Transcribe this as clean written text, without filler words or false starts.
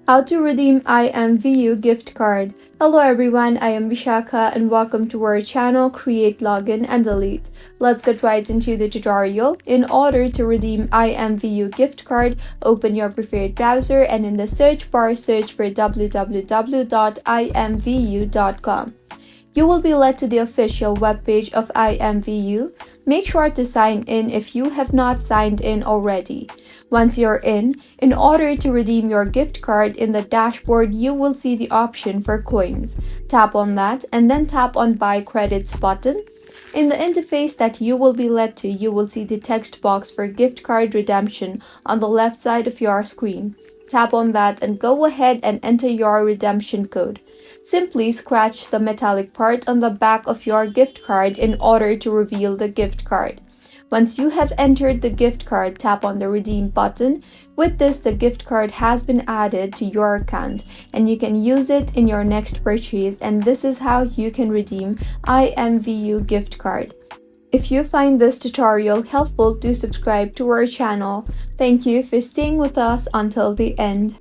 How to redeem IMVU gift card. Hello everyone, I am Vishaka and welcome to our channel Create, Login and Delete. Let's get right into the tutorial. In order to redeem IMVU gift card, open your preferred browser and in the search bar search for www.imvu.com. You will be led to the official webpage of IMVU. Make sure to sign in if you have not signed in already. Once you're in order to redeem your gift card in the dashboard, you will see the option for coins. Tap on that and then tap on Buy Credits button. In the interface that you will be led to, you will see the text box for gift card redemption on the left side of your screen. Tap on that and go ahead and enter your redemption code. Simply scratch the metallic part on the back of your gift card in order to reveal the gift card. Once you have entered the gift card, tap on the redeem button. With this, the gift card has been added to your account and you can use it in your next purchase, and this is how you can redeem IMVU gift card. If you find this tutorial helpful, do subscribe to our channel. Thank you for staying with us until the end.